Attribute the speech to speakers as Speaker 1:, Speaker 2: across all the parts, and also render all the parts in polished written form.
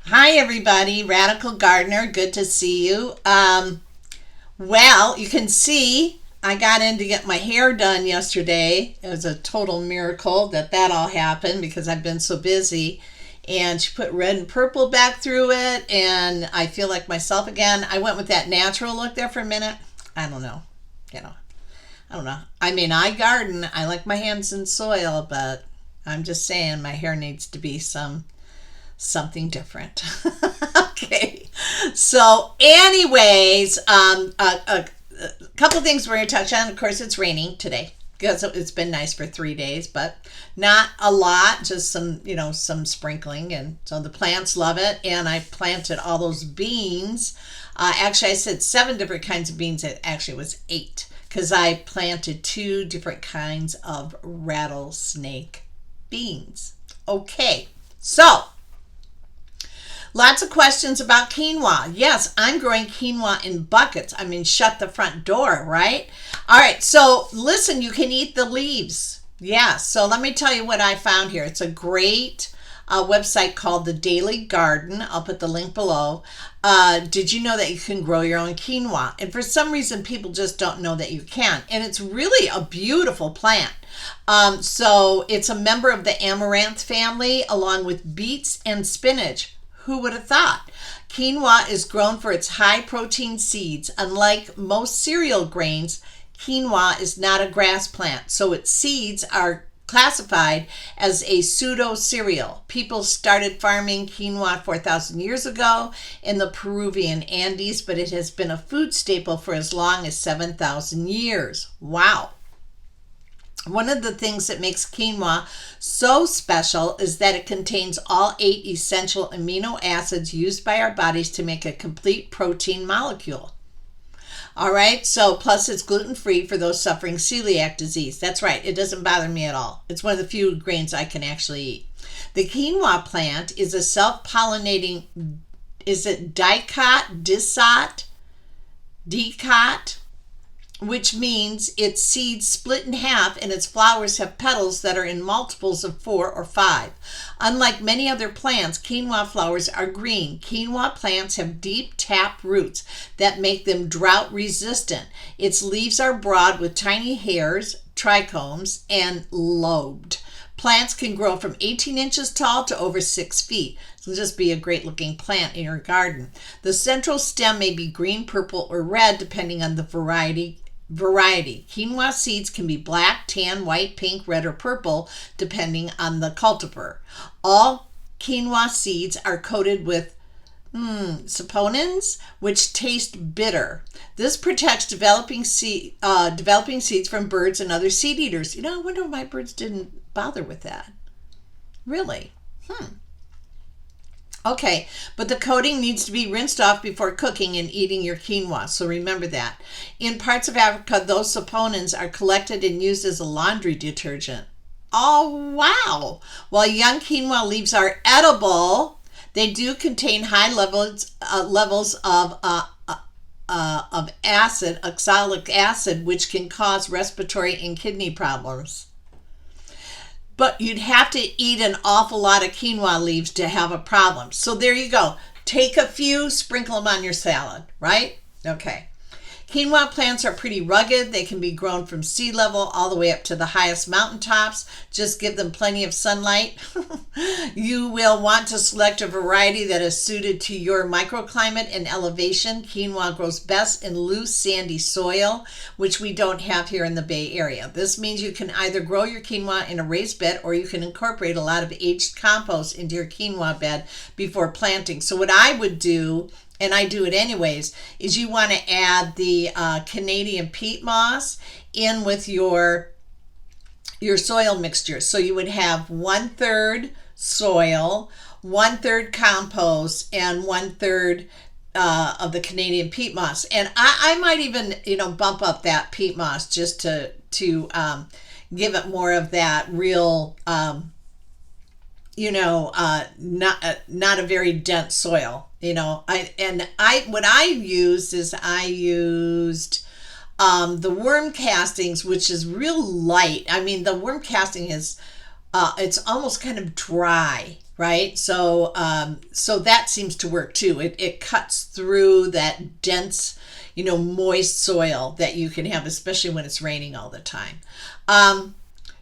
Speaker 1: Hi, everybody. Radical Gardener. Good to see you. Well, you can see I got in to get my hair done yesterday. It was a total miracle that all happened because I've been so busy. And she put red and purple back through it, and I feel like myself again. I went with that natural look there for a minute. I don't know. You know, I don't know. I mean, I garden. I like my hands in soil, but I'm just saying my hair needs to be something different. Okay. So, anyways, a couple things we're going to touch on. Of course, it's raining today because it's been nice for 3 days, but not a lot, just some sprinkling. And so the plants love it. And I planted all those beans. Actually, I said 7 different kinds of beans. It actually was 8 because I planted 2 different kinds of rattlesnake beans. Okay. So, lots of questions about quinoa. Yes, I'm growing quinoa in buckets. I mean, shut the front door, right? All right, so listen, you can eat the leaves. Yeah, so let me tell you what I found here. It's a great website called The Daily Garden. I'll put the link below. Did you know that you can grow your own quinoa? And for some reason, people just don't know that you can. And it's really a beautiful plant. So it's a member of the amaranth family along with beets and spinach. Who would have thought? Quinoa is grown for its high protein seeds. Unlike most cereal grains, quinoa is not a grass plant, so its seeds are classified as a pseudo cereal. People started farming quinoa 4,000 years ago in the Peruvian Andes, but it has been a food staple for as long as 7,000 years. Wow. One of the things that makes quinoa so special is that it contains all 8 essential amino acids used by our bodies to make a complete protein molecule. All right, so plus it's gluten-free for those suffering celiac disease. That's right, it doesn't bother me at all. It's one of the few grains I can actually eat. The quinoa plant is a self-pollinating, is it dicot, which means its seeds split in half and its flowers have petals that are in multiples of 4 or 5. Unlike many other plants, quinoa flowers are green. Quinoa plants have deep tap roots that make them drought resistant. Its leaves are broad with tiny hairs, trichomes, and lobed. Plants can grow from 18 inches tall to over 6 feet. So just be a great looking plant in your garden. The central stem may be green, purple, or red depending on the variety. Quinoa seeds can be black, tan, white, pink, red, or purple depending on the cultivar. All quinoa seeds are coated with saponins, which taste bitter. This protects developing seeds from birds and other seed eaters. You know, I wonder why birds didn't bother with that. Really? Okay, but the coating needs to be rinsed off before cooking and eating your quinoa, so remember that. In parts of Africa, those saponins are collected and used as a laundry detergent. Oh, wow! While young quinoa leaves are edible, they do contain high levels of acid, oxalic acid, which can cause respiratory and kidney problems. But you'd have to eat an awful lot of quinoa leaves to have a problem. So there you go. Take a few, sprinkle them on your salad, right? Okay. Quinoa plants are pretty rugged. They can be grown from sea level all the way up to the highest mountaintops. Just give them plenty of sunlight. You will want to select a variety that is suited to your microclimate and elevation. Quinoa grows best in loose, sandy soil, which we don't have here in the Bay Area. This means you can either grow your quinoa in a raised bed or you can incorporate a lot of aged compost into your quinoa bed before planting. So what I would do, and I do it anyways, is you want to add the Canadian peat moss in with your soil mixture. So you would have 1/3 soil, 1/3 compost, and 1/3 of the Canadian peat moss. And I might even, bump up that peat moss just to give it more of that real, not a very dense soil. What I used is the worm castings, which is real light. I mean, the worm casting is it's almost kind of dry. right? So that seems to work too. It cuts through that dense, moist soil that you can have, especially when it's raining all the time.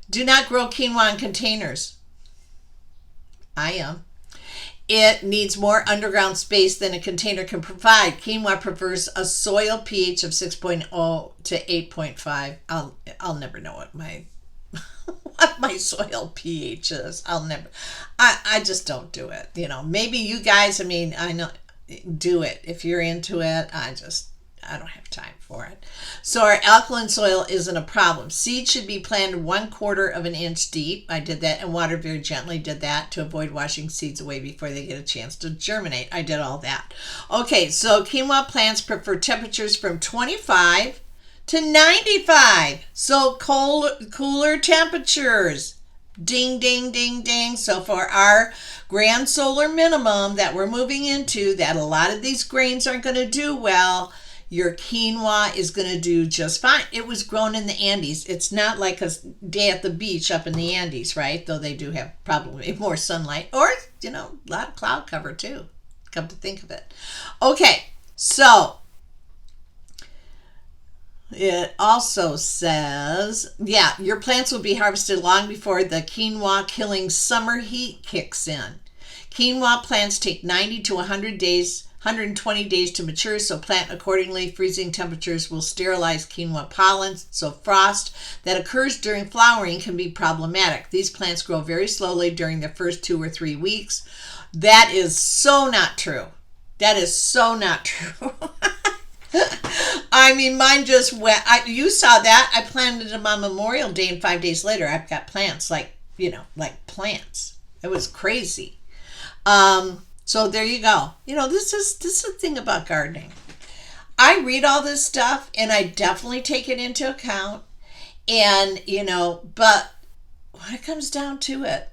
Speaker 1: Do not grow quinoa in containers. I am. It needs more underground space than a container can provide. Quinoa prefers a soil pH of 6.0 to 8.5. I'll never know what my what my soil pH is. I just don't do it. Maybe you guys, I know, do it. If you're into it, I don't have time for it. So our alkaline soil isn't a problem. Seeds should be planted 1/4 of an inch deep. I did that, and watered very gently. Did that to avoid washing seeds away before they get a chance to germinate. I did all that. Okay, so quinoa plants prefer temperatures from 25 to 95. So cooler temperatures. Ding, ding, ding, ding. So for our grand solar minimum that we're moving into, that a lot of these grains aren't going to do well, your quinoa is going to do just fine. It was grown in the Andes. It's not like a day at the beach up in the Andes, right? Though they do have probably more sunlight, or, a lot of cloud cover too, come to think of it. Okay, so it also says, your plants will be harvested long before the quinoa killing summer heat kicks in. Quinoa plants take 90 to 120 days to mature, so plant accordingly. Freezing temperatures will sterilize quinoa pollen, so frost that occurs during flowering can be problematic. These plants grow very slowly during the first 2 or 3 weeks. That is so not true. That is so not true. Mine just went. You saw that. I planted them on Memorial Day, and 5 days later, I've got plants like plants. It was crazy. So there you go. This is the thing about gardening. I read all this stuff, and I definitely take it into account. And but when it comes down to it,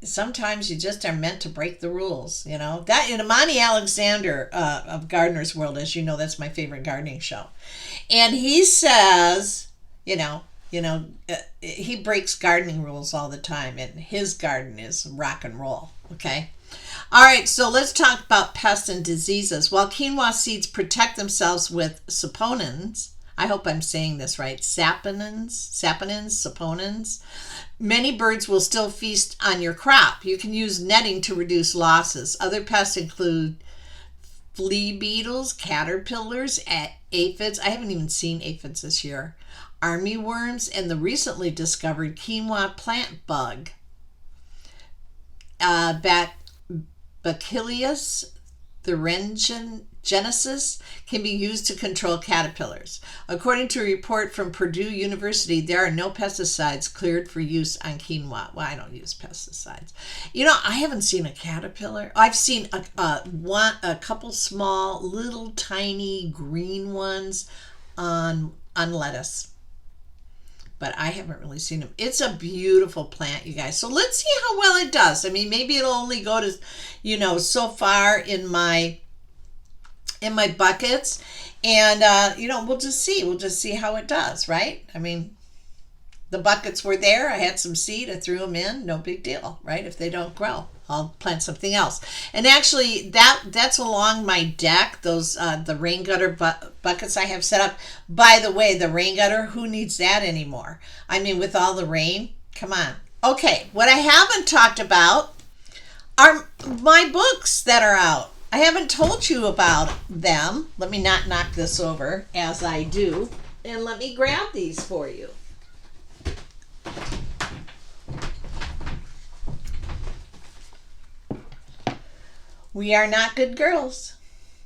Speaker 1: sometimes you just are meant to break the rules. That Monty Alexander of Gardener's World, as you know, that's my favorite gardening show, and he says, he breaks gardening rules all the time, and his garden is rock and roll. Okay. All right, so let's talk about pests and diseases. While quinoa seeds protect themselves with saponins, I hope I'm saying this right, saponins, many birds will still feast on your crop. You can use netting to reduce losses. Other pests include flea beetles, caterpillars, aphids. I haven't even seen aphids this year. Armyworms, and the recently discovered quinoa plant bug. Bacillus thuringiensis can be used to control caterpillars. According to a report from Purdue University, there are no pesticides cleared for use on quinoa. Well, I don't use pesticides. I haven't seen a caterpillar. I've seen a couple small, little, tiny green ones on lettuce, but I haven't really seen them. It's a beautiful plant, you guys. So let's see how well it does. Maybe it'll only go to, so far in my buckets, and we'll just see. We'll just see how it does, right? The buckets were there. I had some seed. I threw them in. No big deal, right? If they don't grow, I'll plant something else. And actually, that's along my deck. Those the rain gutter buckets I have set up. By the way, the rain gutter, who needs that anymore? With all the rain, come on. Okay, what I haven't talked about are my books that are out. I haven't told you about them. Let me not knock this over as I do, and let me grab these for you. We Are Not Good Girls.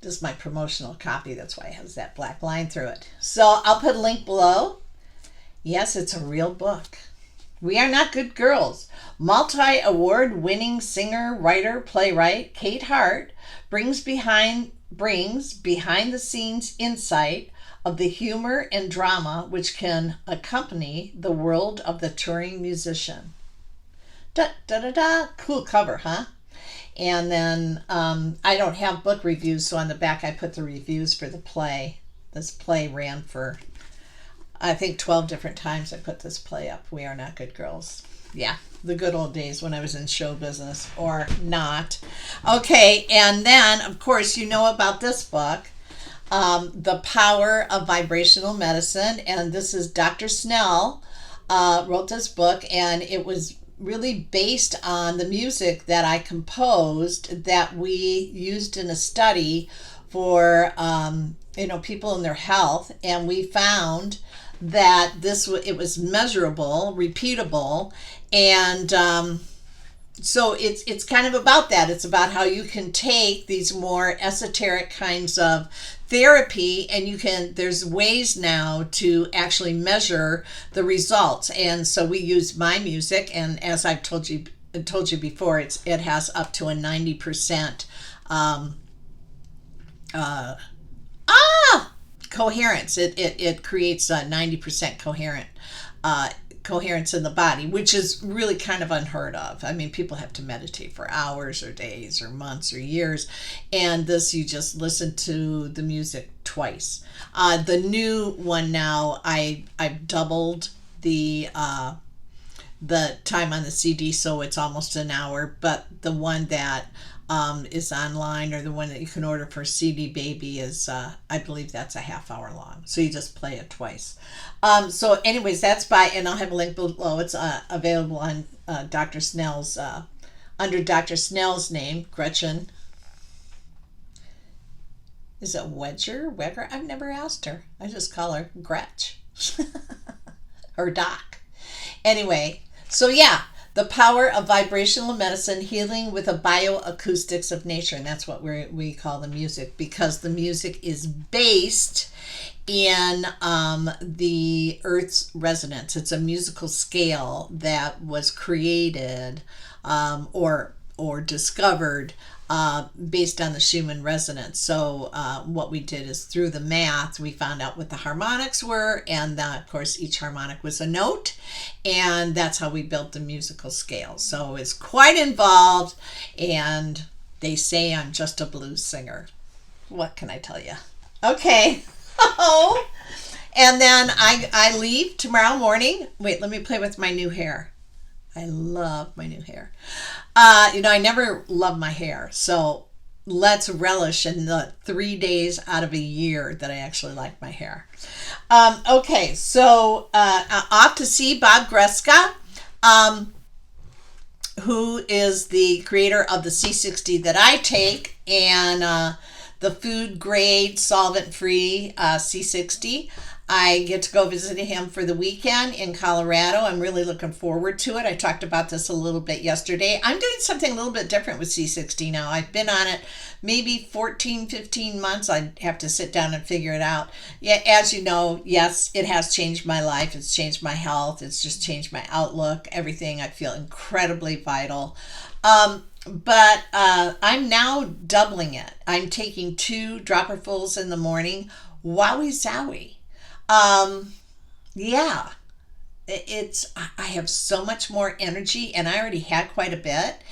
Speaker 1: This is my promotional copy. That's why it has that black line through it. So I'll put a link below. Yes, it's a real book. We Are Not Good Girls. Multi-award winning singer, writer, playwright Kate Hart brings behind the scenes insight of the humor and drama which can accompany the world of the touring musician. Da da da da. Cool cover, huh? And then I don't have book reviews, so on the back I put the reviews for the play. This play ran for, I think, 12 different times I put this play up, We Are Not Good Girls. Yeah, the good old days when I was in show business, or not. Okay, and then, of course, you know about this book, The Power of Vibrational Medicine. And this is Dr. Snell wrote this book, and it was really based on the music that I composed that we used in a study for people in their health, and we found that it was measurable, repeatable, and so it's kind of about that. It's about how you can take these more esoteric kinds of therapy, and there's ways now to actually measure the results. And so we use my music, and as I've told you before, it has up to a 90% coherence. It creates a 90% coherence in the body, which is really kind of unheard of. I mean, people have to meditate for hours or days or months or years, and this, you just listen to the music twice. The new one now, I've doubled the time on the CD, so it's almost an hour, but the one that is online, or the one that you can order for CD Baby, is I believe that's a half hour long, so you just play it twice. So anyways, that's and I'll have a link below. It's available on Dr. Snell's under Dr. Snell's name, Gretchen. Is it Wegger? I've never asked her. I just call her Gretch. Or Doc. Anyway, so yeah, The Power of Vibrational Medicine, Healing with the Bioacoustics of Nature. And that's what we call the music, because the music is based in the Earth's resonance. It's a musical scale that was created or discovered based on the Schumann resonance. So what we did is, through the math, we found out what the harmonics were, and of course each harmonic was a note, and that's how we built the musical scale. So it's quite involved, and they say I'm just a blues singer. What can I tell you? Okay. Oh, and then I leave tomorrow morning. Wait, let me play with my new hair. I love my new hair. I never loved my hair, so let's relish in the 3 days out of a year that I actually like my hair. Okay, so off to see Bob Greska, who is the creator of the C60 that I take, and the food grade solvent free C60. I get to go visit him for the weekend in Colorado. I'm really looking forward to it. I talked about this a little bit yesterday. I'm doing something a little bit different with C60 now. I've been on it maybe 14, 15 months. I'd have to sit down and figure it out. Yeah, as you know, yes, it has changed my life. It's changed my health. It's just changed my outlook, everything. I feel incredibly vital. But I'm now doubling it. I'm taking 2 dropperfuls in the morning. Wowie zowie. Yeah, I have so much more energy, and I already had quite a bit.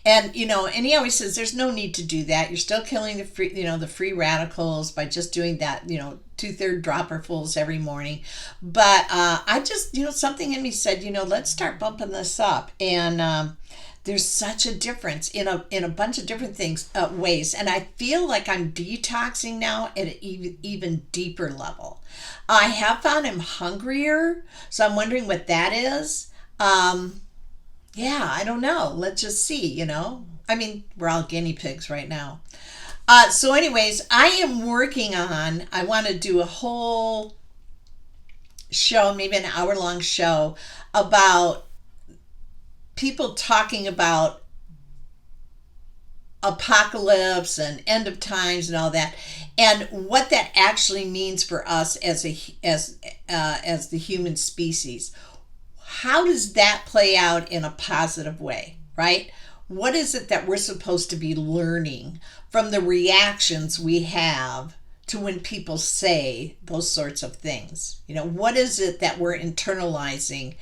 Speaker 1: And, and he always says there's no need to do that. You're still killing the free radicals by just doing that, 2/3 dropperfuls every morning. But, I just, something in me said, let's start bumping this up. And, there's such a difference in a bunch of different ways. And I feel like I'm detoxing now at an even deeper level. I have found I'm hungrier, so I'm wondering what that is. Yeah, I don't know. Let's just see, I mean, we're all guinea pigs right now. So anyways, I am working on, I want to do a whole show, maybe an hour-long show, about people talking about apocalypse and end of times and all that, and what that actually means for us as the human species. How does that play out in a positive way, right? What is it that we're supposed to be learning from the reactions we have to when people say those sorts of things? What is it that we're internalizing?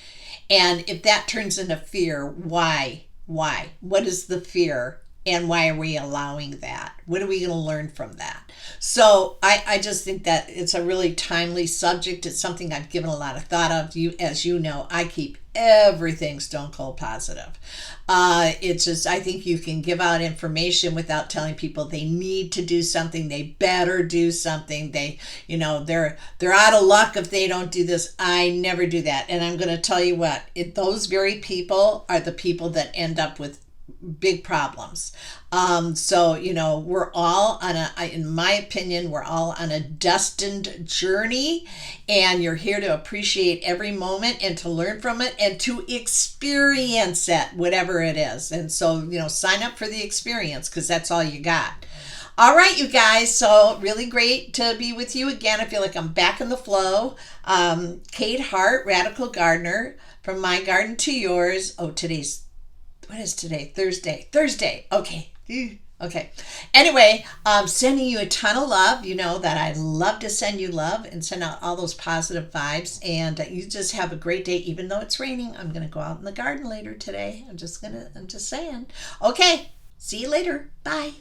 Speaker 1: And if that turns into fear, why? What is the fear And why are we allowing that? What are we going to learn from that? So I just think that it's a really timely subject. It's something I've given a lot of thought of. You, as you know, I keep everything stone cold positive. It's just, I think you can give out information without telling people they need to do something. They better do something. They're out of luck if they don't do this. I never do that. And I'm going to tell you what, those very people are the people that end up with big problems. So, we're all in my opinion, we're all on a destined journey, and you're here to appreciate every moment and to learn from it and to experience it, whatever it is. And so, sign up for the experience, because that's all you got. All right, you guys. So really great to be with you again. I feel like I'm back in the flow. Kate Hart, Radical Gardener, from my garden to yours. Oh, what is today? Thursday. Okay. Anyway, sending you a ton of love. You know that I love to send you love and send out all those positive vibes. And you just have a great day, even though it's raining. I'm going to go out in the garden later today. I'm just saying. Okay. See you later. Bye.